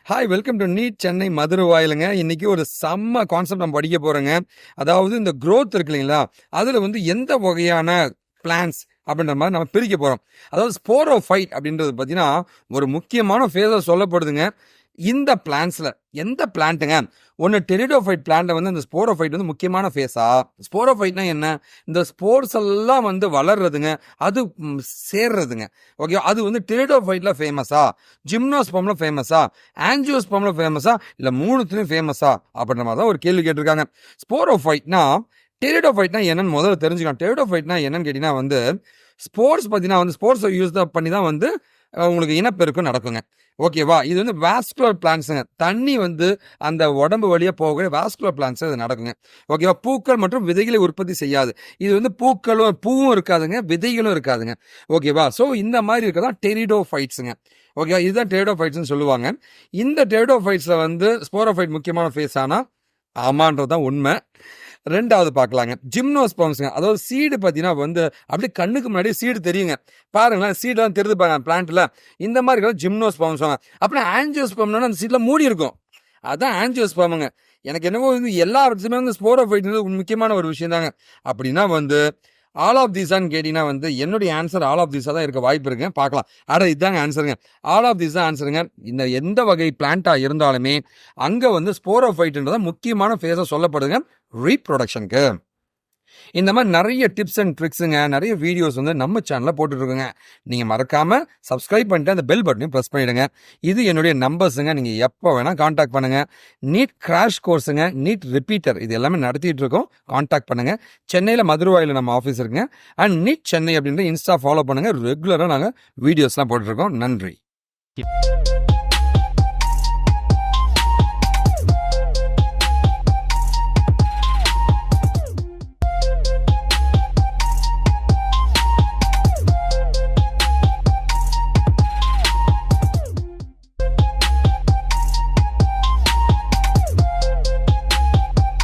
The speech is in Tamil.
Hi, welcome to Neat Chennai மதுரவாயிலுங்க. இன்னைக்கு ஒரு செம்ம கான்செப்ட் நம்ம படிக்க போறோங்க. அதாவது இந்த growth இருக்கு இல்லைங்களா, அதுல வந்து எந்த வகையான பிளான்ஸ் அப்படின்ற மாதிரி நம்ம பிரிக்க போறோம். அதாவது ஸ்போரோஃபைட் அப்படின்றது பார்த்தீங்கன்னா ஒரு முக்கியமான ஃபேஸா சொல்லப்படுதுங்க. இந்த பிளான்ஸ்ல எந்த பிளான்ட்டுங்க, ஒன்று டெரிடோஃபைட் பிளான்ட்ல வந்து அந்த ஸ்போரோஃபைட் வந்து முக்கியமான ஃபேஸா? ஸ்போரோஃபைட்னா என்ன? இந்த ஸ்போர்ஸ் எல்லாம் வந்து வளர்றதுங்க, அது சேர்றதுங்க. ஓகே, அது வந்து டெரிடோஃபைட்ல ஃபேமஸா, ஜிம்னோஸ்பம்ல ஃபேமஸா, ஆஞ்சியோஸ்பம்ல ஃபேமஸா, இல்லை மூணுத்துலையும் ஃபேமஸா அப்படின்ற மாதிரி தான் ஒரு கேள்வி கேட்டிருக்காங்க. ஸ்போரோஃபைட்னா டெரிடோஃபைட்னா என்னன்னு முதல்ல தெரிஞ்சுக்கலாம். டெரிடோஃபைட்னா என்னன்னு கேட்டிங்கன்னா வந்து ஸ்போர்ட்ஸ் பார்த்தீங்கன்னா வந்து ஸ்போர்ட்ஸை யூஸ் பண்ணி தான் வந்து உங்களுக்கு இனப்பெருக்கம் நடக்குங்க. ஓகேவா? இது வந்து வாஸ்குலர் பிளான்ட்ஸுங்க. தண்ணி வந்து அந்த உடம்பு வழியாக போகக்கூடிய வாஸ்குலர் பிளான்ட்ஸ் அது நடக்குங்க. ஓகேவா? பூக்கள் மற்றும் விதைகளை உற்பத்தி செய்யாது. இது வந்து பூவும் இருக்காதுங்க, விதைகளும் இருக்காதுங்க. ஓகேவா? ஸோ இந்த மாதிரி இருக்கதான் டெரிடோஃபைட்ஸுங்க. ஓகேவா? இதுதான் டெரிடோஃபைட்ஸ்னு சொல்லுவாங்க. இந்த டெரிடோஃபைட்ஸில் வந்து ஸ்போரோஃபைட் முக்கியமான ஃபேஸ் ஆனால் ஆமான்றது தான் உண்மை. ரெண்டாவது பார்க்கலாங்க, ஜிம்னோஸ்பம்ஸுங்க. அதாவது சீடு பார்த்தீங்கன்னா வந்து அப்படியே கண்ணுக்கு முன்னாடி சீடு தெரியுங்க. பாருங்களேன், சீடெல்லாம் தெரியுது பாருங்க பிளான்ட்ல. இந்த மாதிரி இருக்கிற ஜிம்னோஸ்பம்ஸ். அப்புறம் ஆஞ்சியோஸ்பம்னா அந்த சீட்ல மூடி இருக்கும், அதான் ஆஞ்சியோஸ்பமுங்க. எனக்கு என்னவோ வந்து எல்லா இடத்துலையுமே வந்து ஸ்போரோஃபைட் முக்கியமான ஒரு விஷயம் தாங்க. அப்படின்னா வந்து ஆல் ஆஃப் தீஸான்னு கேட்டிங்கன்னா வந்து என்னுடைய ஆன்சர் ஆல் ஆஃப் தீஸாக தான் இருக்க வாய்ப்பு இருக்குங்க. பார்க்கலாம். இதுதாங்க ஆன்சருங்க. ஆல் ஆஃப் தீஸ் தான் ஆன்சருங்க. இந்த எந்த வகை பிளான்ட்டாக இருந்தாலுமே அங்கே வந்து ஸ்போரோஃபைட்ன்றத முக்கியமான ஃபேஸாக சொல்லப்படுதுங்க ரீப்ரொடக்ஷனுக்கு. இந்த மாதிரி நிறைய டிப்ஸ் அண்ட் ட்ரிக்ஸுங்க, நிறைய வீடியோஸ் வந்து நம்ம சேனலில் போட்டுட்ருக்குங்க. நீங்கள் மறக்காமல் சப்ஸ்கிரைப் பண்ணிட்டு அந்த பெல் பட்டனையும் ப்ரெஸ் பண்ணிவிடுங்க. இது என்னுடைய நம்பர்ஸுங்க. நீங்கள் எப்போ வேணால் காண்டாக்ட் பண்ணுங்கள். நீட் கிராஷ் கோர்ஸுங்க, நீட் ரிப்பீட்டர், இது எல்லாமே நடத்திட்டு இருக்கோம். காண்டாக்ட் பண்ணுங்கள். சென்னையில் மதுரவாயில் நம்ம ஆஃபீஸ் இருக்குங்க. அண்ட் நீட் சென்னை அப்படின்ற இன்ஸ்டா ஃபாலோ பண்ணுங்கள். ரெகுலராக நாங்கள் வீடியோஸ்லாம் போட்டுருக்கோம். நன்றி.